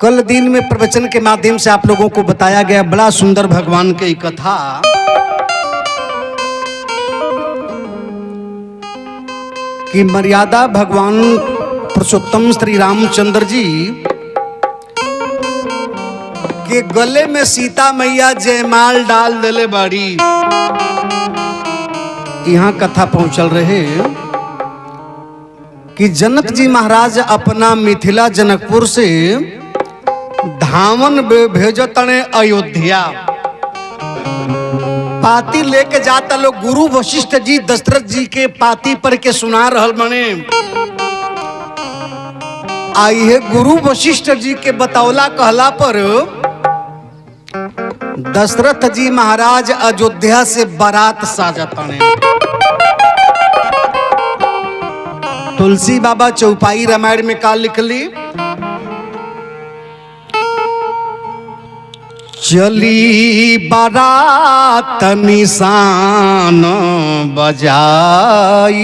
कल दिन में प्रवचन के माध्यम से आप लोगों को बताया गया बड़ा सुंदर भगवान की कथा। कि मर्यादा भगवान पुरुषोत्तम श्री रामचंद्र जी के गले में सीता मैया जयमाल डाल देले बाड़ी। यहाँ कथा पहुंचल रहे कि जनक जी महाराज अपना मिथिला जनकपुर से धामन भेजतने अयोध्या। पाती लेके जाता लोग गुरु वशिष्ठ जी दशरथ जी के पाती पर के सुना रहल बने। आई है गुरु वशिष्ठ जी के बतौला कहला पर दशरथ जी महाराज अयोध्या से बारात साजतने। तुलसी बाबा चौपाई रामायण में का लिखली, चली बारात निशान बजाई,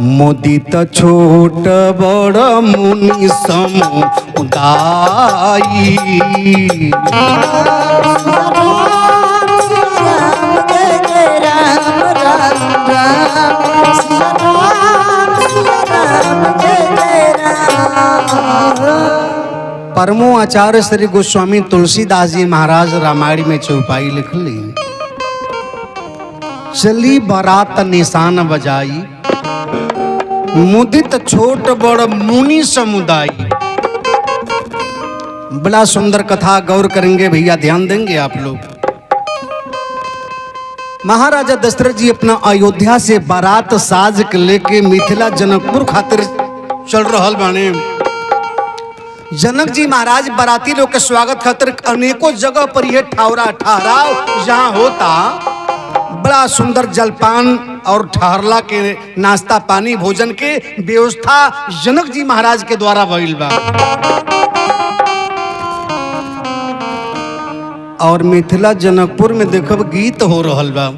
मुदित छोट बड़ मुनि समुदाई। परमो आचार्य श्री गोस्वामी तुलसीदास जी महाराज रामायण में चौपाई लिखली, चली बारात निशान बजाई, मुदित छोट बड़ मुनि समुदाई। बड़ा सुंदर कथा, गौर करेंगे भैया, ध्यान देंगे आप लोग। महाराजा दशरथ जी अपना अयोध्या से बारात साज के लेके मिथिला जनकपुर खातिर चल रहल बाने। जनक जी महाराज बाराती लोग के स्वागत खातिर अनेकों जगह पर यह ठहराव जहां होता, बड़ा सुंदर जलपान और ठहरला के नाश्ता पानी भोजन के व्यवस्था जनक जी महाराज के द्वारा भइल बा। और मिथिला जनकपुर में देखब गीत हो रहल बा।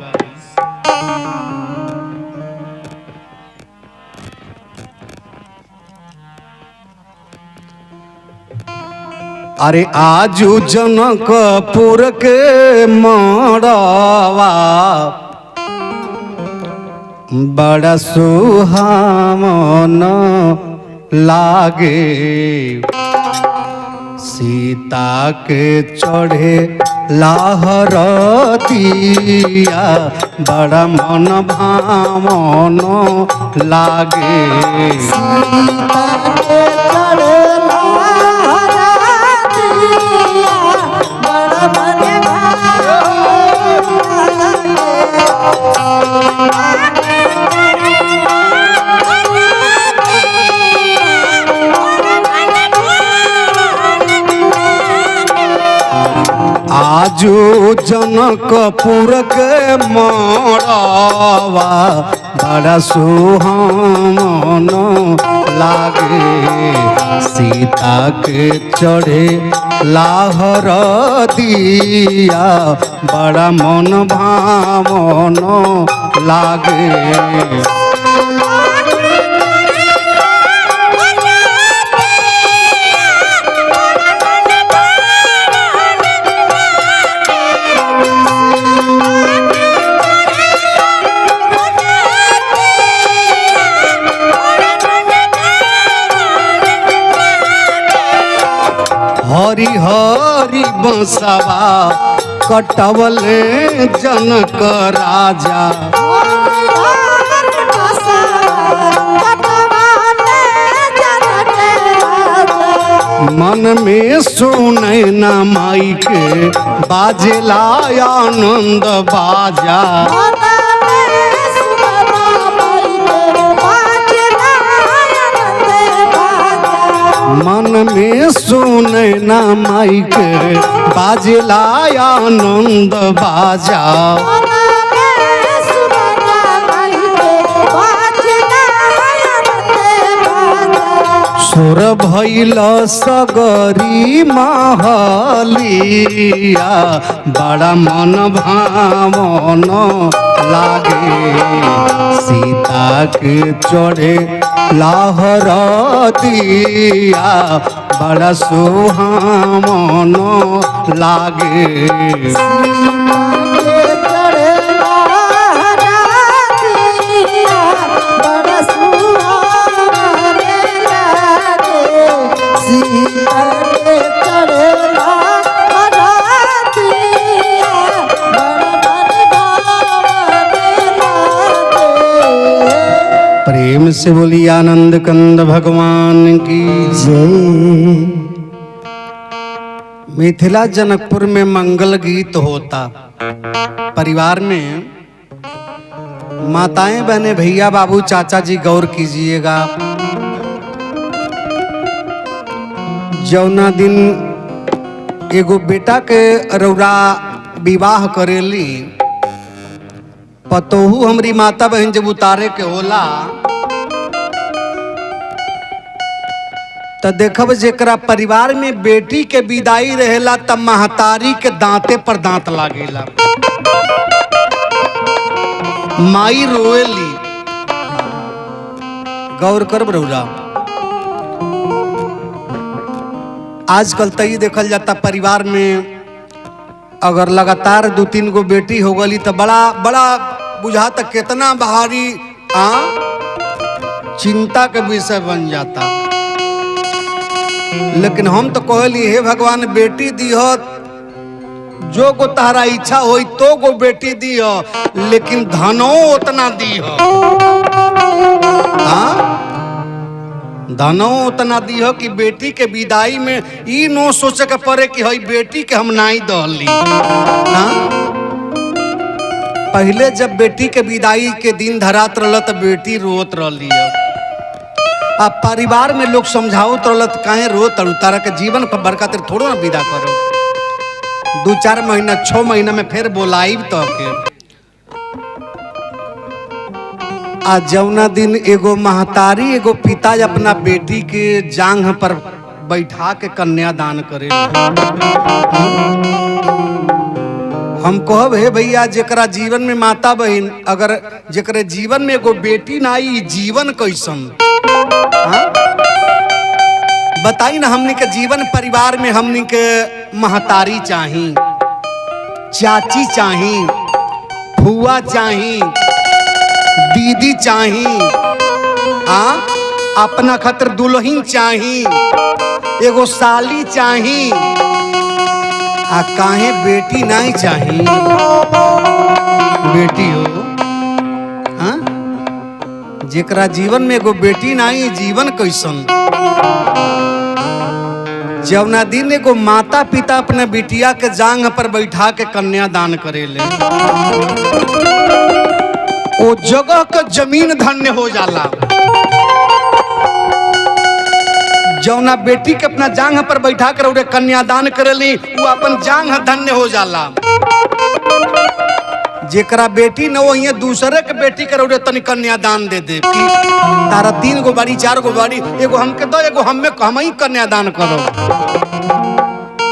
अरे आजू जनकपुर के मड़वा बड़ा सुहावन लागे, सीता के चढ़े लाहर दिया बड़ा मन भावन लागे। सीता के चढ़े आजू जनकपुर के मड़वा बड़ा सुहावन लागे, सीता के चढ़े लाहर दिया बड़ा मन भावन लागे। हरि हरि बंसवा कटवले जनक राजा, मन में सुनै न माई के बाजेला आनंद बाजा। मन में सुनै न माई के बाजेला आनंद बाजा। सुर भइल सगरी महलिया बड़ा मन भावन लागे सीता के चढ़े लाहर दिया बड़ा सुहावन लागे प्रेम से बोली आनंद कंद भगवान की जय। मिथिला जनकपुर में मंगल गीत होता, परिवार में माताएं बहने भैया बाबू चाचा जी गौर कीजिएगा। जौना दिन एगो बेटा के रौरा विवाह करेली, पतोहू हमरी माता बहन जब उतारे के होला तो देखब जेकरा परिवार में बेटी के विदाई रहेला तब महतारी के दांते पर दांत लागेला, माई रोएली। गौर कर बरौला, आजकल तो ये देखल जाता परिवार में अगर लगातार 2-3 गो बेटी हो गई तो बड़ा बड़ा बुझाता कितना भारी चिंता के विषय बन जाता। लेकिन हम तो कहली हे भगवान बेटी दिह, जो को तारा इच्छा होई तो गो बेटी दिह, लेकिन धनो उतना दिह, धनो उतना दिह कि बेटी के विदाई में ई नो सोचे के पड़े कि हई बेटी के हम नाई दहली। पहले जब बेटी के विदाई के दिन धरात रहल तो बेटी रोत रहली, अब परिवार में लोग समझाओ तो काहे रो तड़ू, तारा के जीवन पर बरका तेरे थोड़ो ना विदा करो, 2-4 महीना 6 महीना में फिर बोलाई तो के। आज जौना दिन एगो महतारी एगो पिता अपना बेटी के जांघ पर बैठा के कन्यादान करे, हम कहब हे भैया जेकरा जीवन में माता बहन अगर जेकरे जीवन में एगो बेटी ना आई, जीवन कैसन बताई ना। हमनी के जीवन परिवार में हमनी के महतारी चाही, चाची चाही, फुआ चाही, दीदी चाही, अपना खातिर दुल्हन चाही, एगो साली चाही, काहे बेटी नहीं चाही। बेटी हो जेकरा जीवन में एगो बेटी नहीं, जीवन कैसन। जौना दिन एगो माता पिता अपने बिटिया के जांघ पर बैठा के कन्यादान करेले, ओ जगह का जमीन धन्य हो जाला। जौना बेटी के अपना जांघ पर बैठा कर उन्हें कन्यादान करेली, वो अपन जांघ धन्य हो जाला। जेकरा बेटी न हो दूसरे के बेटी कर उन्हें तनी कन्यादान दे दे कि तारा 3 गो बाड़ी 4 गो बाड़ी, एगो हमके दो, एगो हम ही कन्यादान करो।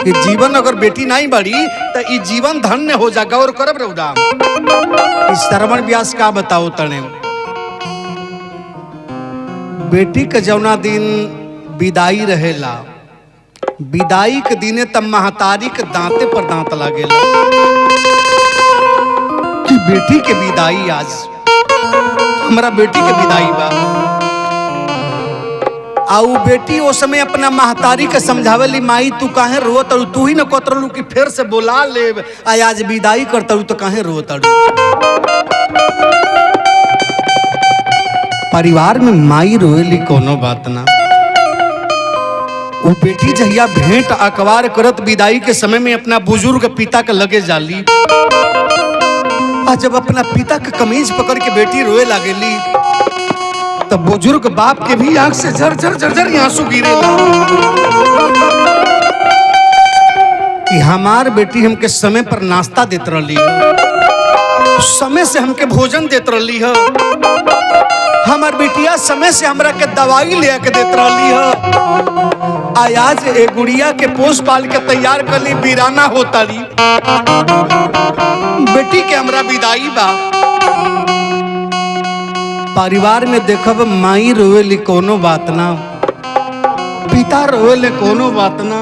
कि जीवन अगर बेटी नहीं बढ़ी तो ये जीवन धन्य हो जा। गौर करब रौदा, इस श्रवण व्यास का बताओ तने बेटी के जौना दिन विदाई रहेला, विदाई के दिने तब महतारी के दांते पर दांत लागेला कि बेटी के विदाई, आज हमारा बेटी के विदाई बा। आउ बेटी उस समय अपना महतारी के समझावेली, माई तू काहे रोत, तू ही न कतरलू कि फिर से बोला ले, आज विदाई करतलू तो काहे रोत। परिवार में माई रोएली कोनो बात ना, वो बेटी जहिया भेंट अखबार करत विदाई के समय में अपना बुजुर्ग पिता के लगे जाली, जब अपना पिता के कमीज पकड़ के बेटी रोए लागेली तब बुजुर्ग बाप के भी आंख से झरझर झरझर आंसू गिरेला कि हमार बेटी हमके समय पर नाश्ता देत रहली, समय से हमके भोजन देत रही है, हमार बिटिया समय से हमरा के दवाई ले के देत रही है। आज ए गुड़िया के पोस पाल के तैयार कर ली, वीराना होता ली, बेटी के हमरा विदाई बा। परिवार में देखब माई रोवेली कोनो बात ना, पिता रोवेले कोनो बात ना,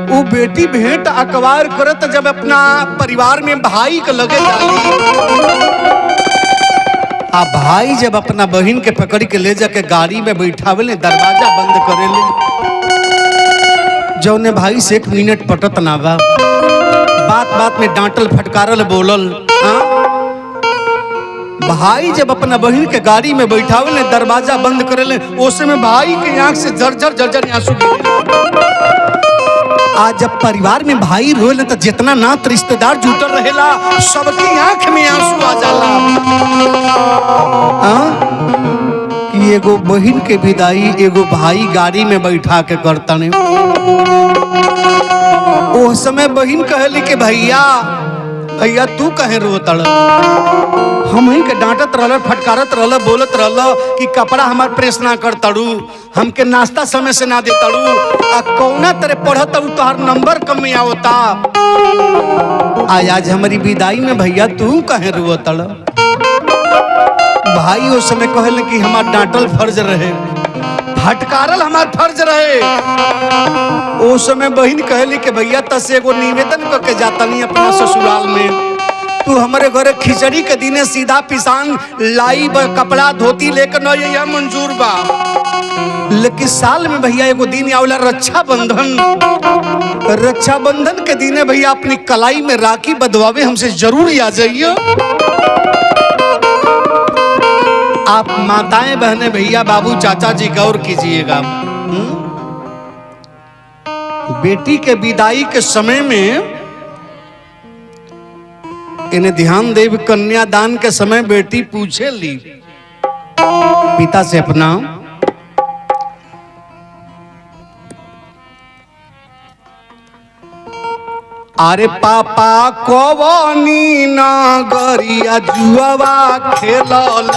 वो बेटी भेंट अखबार करत जब अपना परिवार में भाई के लगे जाली, आ भाई जब अपना बहन के पकड़ के ले जाके गाड़ी में बैठावेले, दरवाजा बंद करेले, जौने भाई से 1 मिनट पटत ना बा, बात बात में डांटल फटकारल बोलल। भाई जब अपना बहन के गाड़ी में बैठावेले, दरवाजा बंद करेले, ओसे में भाई के आंख से झरझर झरझर आंसू गिरे। आज जब परिवार में भाई रोले तो जितना नात रिश्तेदार जुटल रहेला, सबकी आंख में आंसू आ जाला। कि एगो बहन के विदाई एगो भाई गाड़ी में बैठा के करतने। ओ समय बहन कहली कि भैया भैया तू कहे रोतड़, हम ही के डांटत रहल, फटकारत रहल, बोलत रहल कि कपड़ा हमार प्रेस ना कर तड़ू, हमके नाश्ता समय से ना दे तड़ू, आ कौना तरह पढ़त तोहार नंबर कम में आवता। आज हमारी विदाई में भैया तू कहे रोतड़। भाई उस समय कहल कि हमार डांटल फर्ज रहे, फटकारल हमार फर्ज रहे। उस समय बहन कहली कि भैया तसे एगो निवेदन करके जाता नहीं अपना ससुराल में, तू हमारे घरे खिचड़ी के दिने सीधा पिसान लाई कपड़ा धोती लेकर न ये मंजूर बा, लेकिन साल में भैया एगो दिन आवेला रक्षाबंधन, रक्षाबंधन के दिने भैया अपनी कलाई में राखी बंधवावे हमसे जरूर आ जाइए। आप माताएं बहनें भैया बाबू चाचा जी गौर कीजिएगा, बेटी के विदाई के समय में इन्हें ध्यान देव, कन्यादान के समय बेटी पूछे ली पिता से अपना, अरे पापा कवनी नगरिया जुआवा खेलल,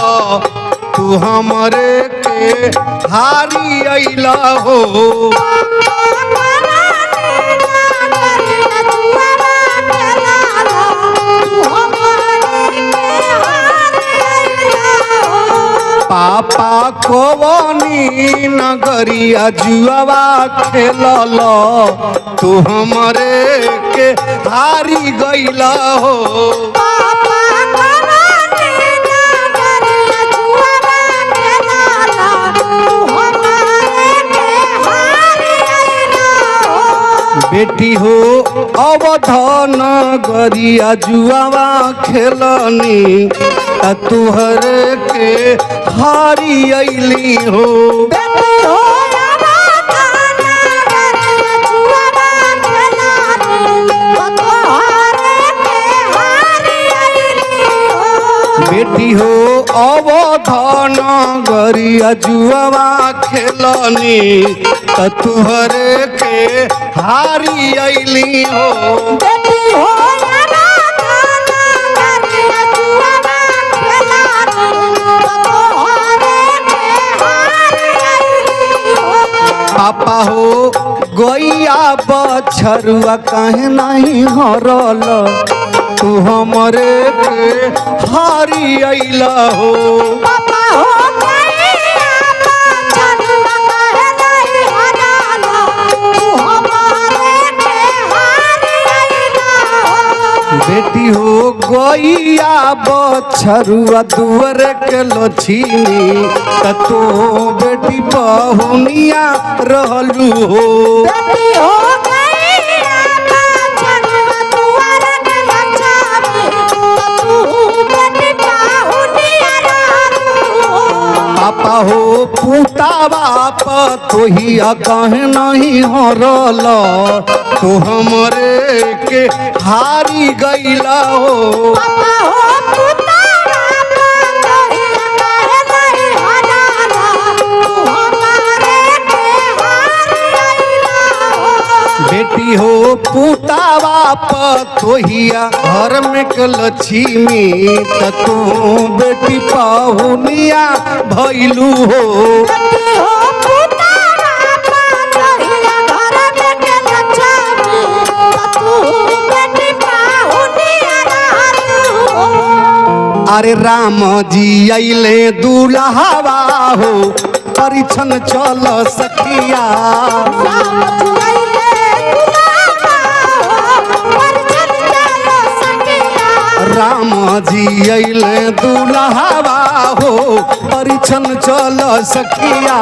तू हमरे के हारी अइला हो। पापा कवनी नगरिया जुआवा खेलल, तू हमरे के हारी गइला हो। बेटी हो अवध नगरिया जुआवा खेलनी, तुहर के हारी अइली हो। बेटी हो अवध नगरिया जुआवा खेलनी, तुहर के हारी अइली हो। बेटी हो पापा हो गैया बछरुआ कहे नहीं हरल, तू हमरे के हारी अइला हो। पापा हो गैया बछरुआ कहे नहीं हरल, तू हमरे के हारी अइला हो। बेटी हो गैया बछरुआ दुअर के लछिनी, तो बेटी बहुनिया रहलू हो। बेटी हो गैया बछरुआ दुअर के लछिनी, तू बेटी बहुनिया रहलू हो। पापा हो पुतावा पतोहिया कहे नहीं हरल, तू हमरे के हारी गइला हो। पापा हो बेटी हो पुतावा पतोहिया घर में के लक्ष्मी त तू बेटी पाहुनिया भैलू हो अरे राम जी अइले दूल्हावा हो परिछन चल सखिया राम जी अइले दूल्हावा हो परिछन चल सखिया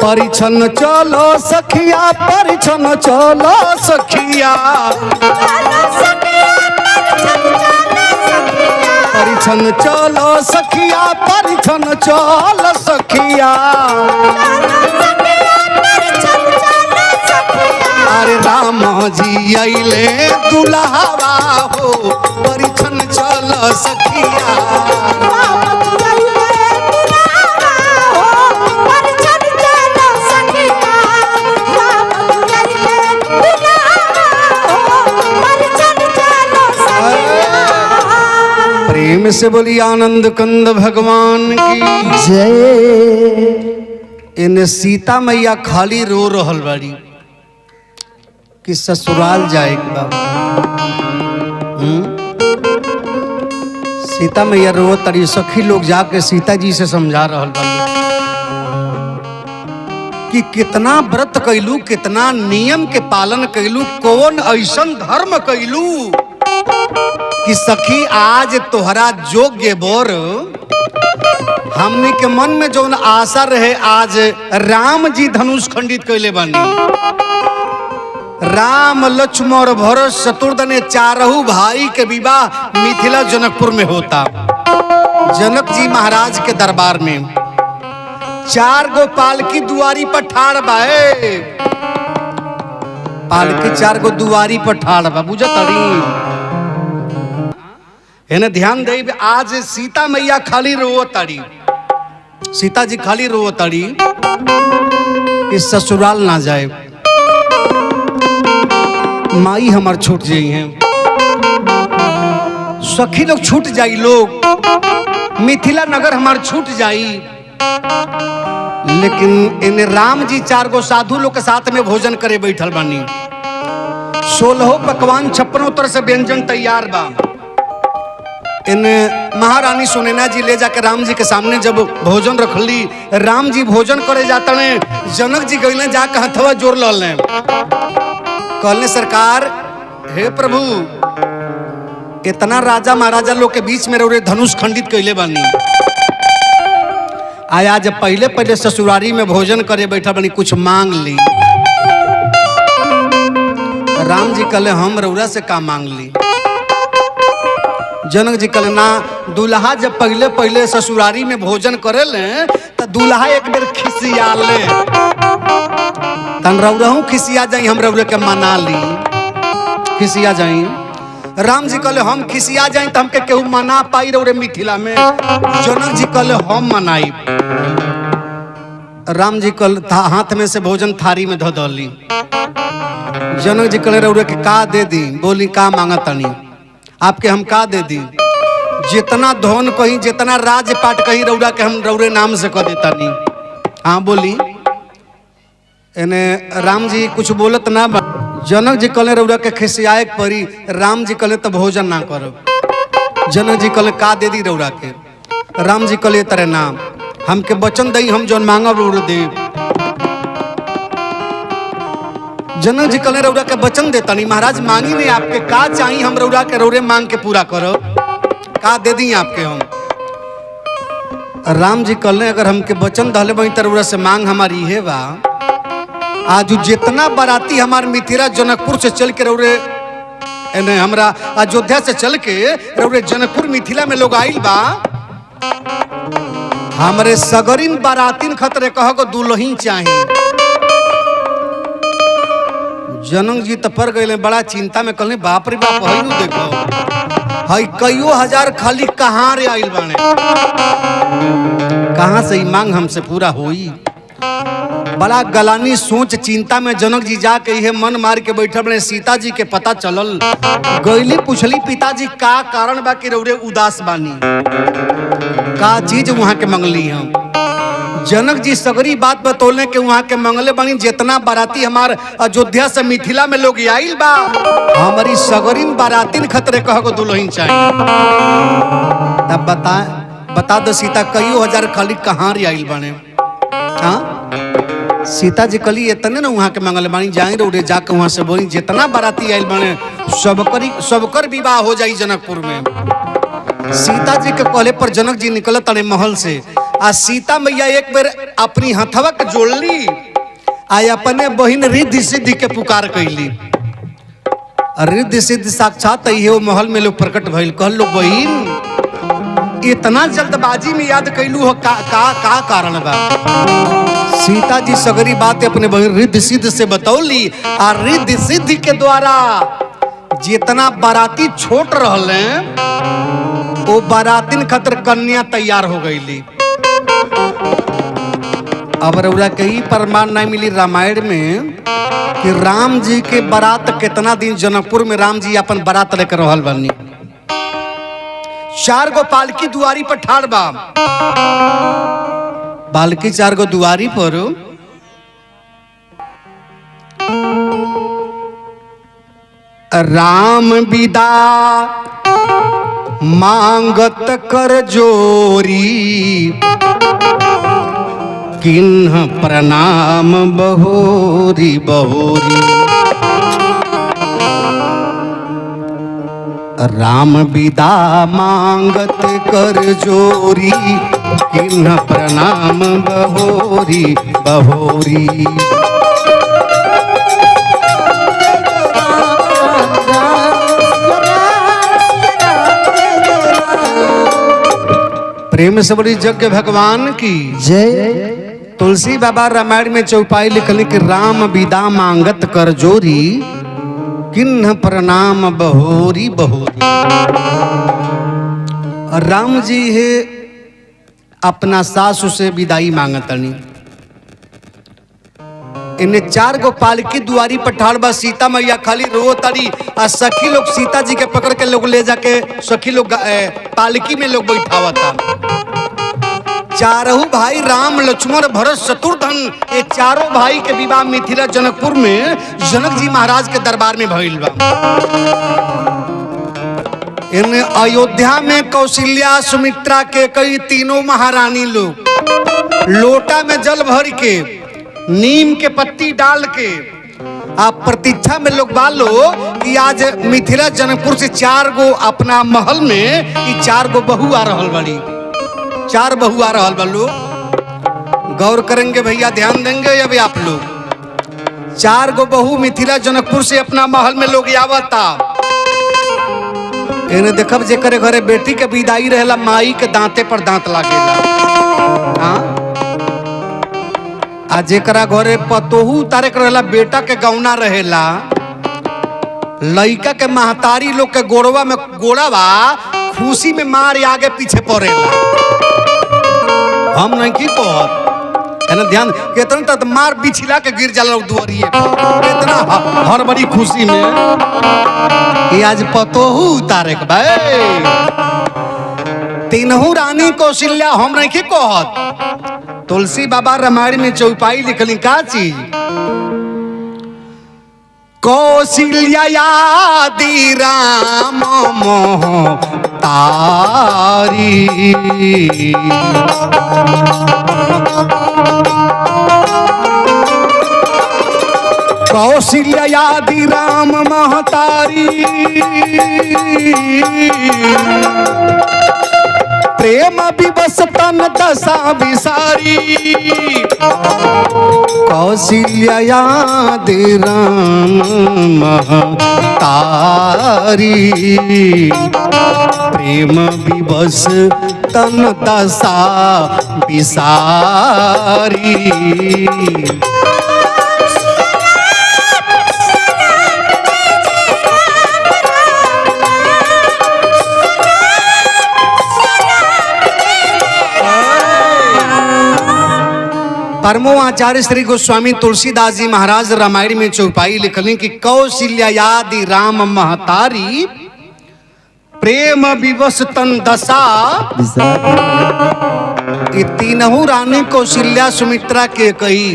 परिछन चलो सखिया परिछन चलो सखिया परिछन चलो सखिया परिछन चलो सखिया अरे राम जी अइले दुल्हावा हो परिछन चलो सखिया प्रेम से बोली आनंद कंद भगवान की जय। इन्हें सीता मैया खाली रो रहल बाड़ी कि ससुराल जाए के बा। सीता मैया रो तड़ी सखी लोग जाके सीता जी से समझा रहल बाड़ी कि कितना व्रत कैलू कितना नियम के पालन कैलू कौन ऐसन धर्म कैलू कि सखी आज तोहरा योग्य बोर हमनी के मन में जो आशा रहे आज राम जी धनुष खंडित कैले बानी। राम लक्ष्मण भरत शत्रुघ्न चारहु भाई के विवाह मिथिला जनकपुर में होता। जनक जी महाराज के दरबार में 4 गो पालकी दुआरी पर ठाड़ बाए। पालकी 4 गो दुआरी पर ठाड़ बा बुझतड़ी। इन्हें ध्यान दे आज सीता मैया खाली रो ताड़ी सीता जी खाली रो ताड़ी कि ससुराल ना जाए माई हमार छूट जाई हैं सखी लोग छूट जाई लोग मिथिला नगर हमार छूट जाई। लेकिन इन्हें राम जी 4 गो साधु लोग के साथ में भोजन करे बैठल बानी। 16 पकवान 56 तरह से व्यंजन तैयार बा। इन महारानी सुनैना जी ले जाकर राम जी के सामने जब भोजन रखली राम जी भोजन करे जाता ने जनक जी गईले जाकर हथवा जोर ललने कहले सरकार हे प्रभु इतना राजा महाराजा लोग के बीच में रहे धनुष खंडित कैले बानी आया जब पहले ससुरारी में भोजन करे बैठा बनी कुछ मांग ली। राम जी कहले हम रउरा से का मांग ली। जनक जी कहले ना दूल्हा जब पहले ससुरारी में भोजन करे ले तो दूल्हा एक बेर खिसिया ले तन रउरहू खिसिया जाई हम रउरे के मना ली खिसिया जाई। राम जी कहले हम खिसिया जाई तो हमके केहू मना पाई रउरे मिथिला में। जनक जी कहले हम मनाई। राम जी कहले हाथ में से भोजन थारी में धो दली। जनक जी कहले रउरे के का दे दी बोली का मांगा तनी आपके हम का दे दी जितना धन कहीं जितना राजपाट कहीं रउरा के हम रउरे नाम से कह देता नहीं। हाँ बोली इन्हें राम जी कुछ बोलत ना बा। जनक जी कहले रउरा के खिसियाए परी। राम जी कहले तो भोजन ना करो। जनक जी कहले का दे दी रउरा के। राम जी कहले तेरे नाम हमके वचन दई हम जौन मांगा रउरा दे। जनक जी कहले रउरा के वचन देता नहीं महाराज मांगी नहीं आपके का चाहिए हम रउरा के रउरे मांग के पूरा करो का दे दी आपके हम। राम जी कहले अगर हमके वचन दहले बनी तरह से मांग हमारी है बा आज जितना बाराती हमार मिथिला जनकपुर से चल के रौरे हमरा अयोध्या से चल के रौरे जनकपुर मिथिला में लोग आइल बा हमरे सगरिन बारातीन खतरे कह को दुल्हन चाहिए। जनक जी तो पर गए बड़ा चिंता में कहले बाप रे बाप हई नु देखो हई कईयो हजार खाली कहाँ रे आइल बाने कहाँ से मांग हमसे पूरा होई। बड़ा गलानी सोच चिंता में जनक जी जाके ये मन मार के बैठल बने। सीता जी के पता चलल गईली पूछली पिताजी का कारण बा कि रौरे उदास बानी का चीज वहां के मंगली हम। जनक जी सगरी बात बतौले के वहां के मंगले बानी जितना बाराती हमार अयोध्या से मिथिला में लोग आइल बा हमारी सगरीन बारातीन खतरे कह को दुल्हन चाहिए। तब बता दो सीता कईयो हजार खाली कहाँ रे आइल बाने। हाँ सीता जी कली इतने ना वहाँ के मंगल बानी जाए रे जाके वहाँ से बोली जितना बाराती आइल बाने सबकर विवाह हो जाई जनकपुर में। सीता जी के कहले पर जनक जी निकल तड़े महल से आ सीता मैया एक बेर अपनी हथवा के जोड़ली आ अपने बहिन रिद्धि सिद्धि के पुकार कैली। रिद्धि सिद्धि साक्षात वो महल में लोग प्रकट भइल कहल लोग बहिन इतना जल्दबाजी में याद कैलू हो का कारण बा। सीता जी सगरी बात अपने बहिन रिद्धि सिद्धि से बतौली आ रिद्धि सिद्धि के द्वारा जितना बाराती छोट रहले वो बारातीन खतर कन्या तैयार हो गईली। अब रउरा कई प्रमाण नहीं मिली रामायण में कि राम जी के बारात कितना दिन जनकपुर में राम जी अपन बारात लेकर रहल बनी। 4 गो पालकी दुआरी पर ठाड़ बा पालकी 4 गो दुआरी पर राम विदा मांगत कर जोरी किन्ह प्रणाम बहोरी बहोरी। राम विदा मांगत कर जोरी किन्ह प्रणाम बहोरी बहोरी। प्रेम से बड़ी यज्ञ भगवान की जय। तुलसी बाबा रामायण में चौपाई लिखल कि राम विदा मांगत कर जोरी किन्ह प्रणाम बहोरी बहोरी। राम जी है अपना सासु से विदाई मांगतनी। इन्हें 4 गो पालकी दुआरी पर ठाड़ बा सीता मैया खाली रो तड़ी आ सखी लोग सीता जी के पकड़ के लोग ले जाके सखी लोग पालकी में लोग बैठावता। चारों भाई राम लक्ष्मण भरत शत्रुघ्न ये चारों भाई के विवाह मिथिला जनकपुर में जनक जी महाराज के दरबार में भइल बा। इन अयोध्या में कौशल्या सुमित्रा के कई तीनों महारानी लोग लोटा में जल भर के नीम के पत्ती डाल के आप प्रतीक्षा में लोग बालो कि आज मिथिला जनकपुर से 4 गो अपना महल में ये 4 गो बहू आ रहल बड़ी। 4 बहू आ रहल बलू गौर करेंगे भैया ध्यान देंगे अभी आप लोग। 4 गो बहू मिथिला जनकपुर से अपना महल में लोग आवता। इन्हें देखब जेकरे घरे बेटी के विदाई रहेला माई के दांते पर दांत लागेला। हाँ आ जेकरा घरे पतोहू उतारे के रहेला बेटा के गौना रहेला लइका के महतारी लोग के गोड़वा में गोड़ावा खुशी में मार आगे पीछे पड़ेला। हम नहीं की कहत ध्यान कितना तक मार बिछिला के गिर जाला दुआरिये कितना हर बड़ी खुशी में ये आज पतोहू उतारे के भाई। तीनों रानी कौशल्या हम नहीं की कहत। तुलसी बाबा रामायण में चौपाई लिखली का चीज कौशल्या यादि राम मोह तारी कौशल्या यादि राम महतारी प्रेम विवश तन दशा विसारी कौशल्या यादि राम महतारी प्रेम विवश तन दशा विसारी परमो आचार्य श्री गोस्वामी तुलसीदास जी महाराज रामायण में चौपाई लिखली कि कौशल्या यादि राम महतारी प्रेम विवश तन दशा ये तीनों रानी कौशल्या सुमित्रा के कही।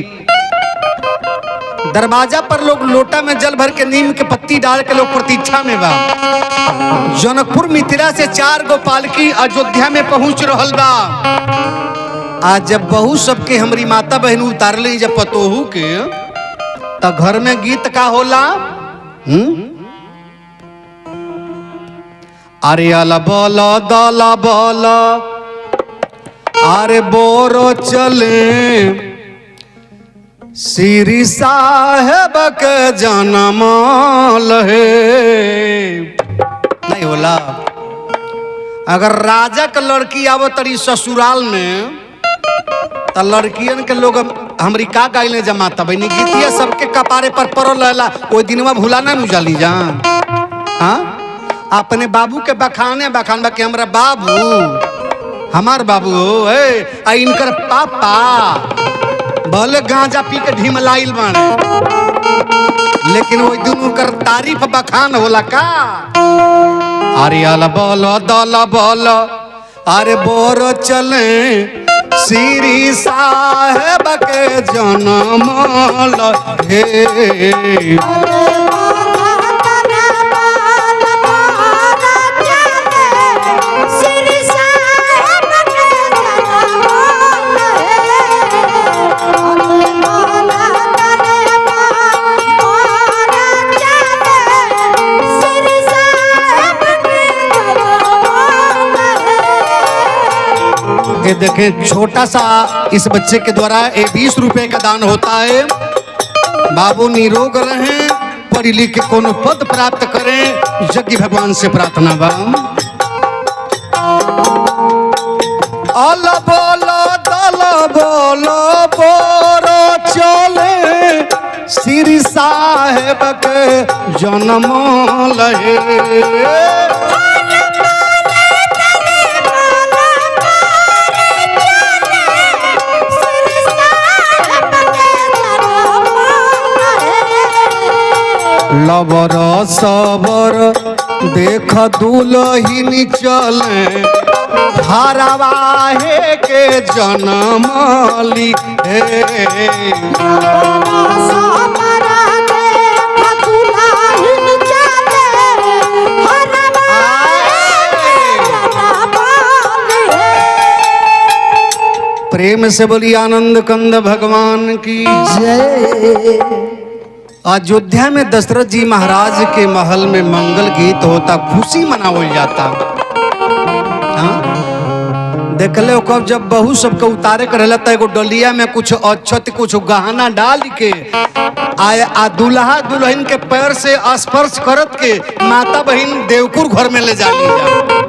दरवाजा पर लोग लोटा में जल भर के नीम के पत्ती डाल के लोग प्रतीक्षा में बा। जनकपुर मिथिला से 4 गो पालकी अयोध्या में पहुंच रहल बा। आज जब बहू सबके हमारी माता बहन उतार ली जब पतोहू के तो घर में गीत का होला अरे अला बोला दला बोला अरे बोरो चले श्री साहेब के जन्म लहे नहीं होला। अगर राजा का लड़की आवो तरी ससुराल में तो लड़कियन के लोग हमरी का गाइले जमाता बहनी गीतिया सबके कपारे पर पड़ल रहला। ओई दिनवा भुलाना नु जाली जान हाँ अपने बाबू के बखाने बखान बा कि हमरा बाबू हमार बाबू आ इनकर पापा भले गांजा पी के ढिमलाइल बाने लेकिन ओई दुनू कर तारीफ बखान होला का। अरे अला बोलो दला बोलो अरे बोरो चले श्री साहेब के जन्म लहे ये देखें छोटा सा इस बच्चे के द्वारा 20 रुपए का दान होता है। बाबू निरोग रहें पढ़ लिख के कोनो पद प्राप्त करें यज्ञ भगवान से प्रार्थना बा। अल बोलो दल बोलो बोरो चले श्री साहेब के जन्म लहे लबर सबर देख दुलहिन चले धारावाहे के जन्म लिखे प्रेम से बोली आनंद कंद भगवान की जय। अयोध्या में दशरथ जी महाराज के महल में मंगल गीत होता खुशी मनावल जाता। देख लो कब जब बहू सबके उतारे कर रहता एगो डलिया में कुछ अक्षत कुछ गहना डाल के आ दुल्हा दुल्हन के पैर से स्पर्श करत के माता बहन देवकुर घर में ले जा ली जा।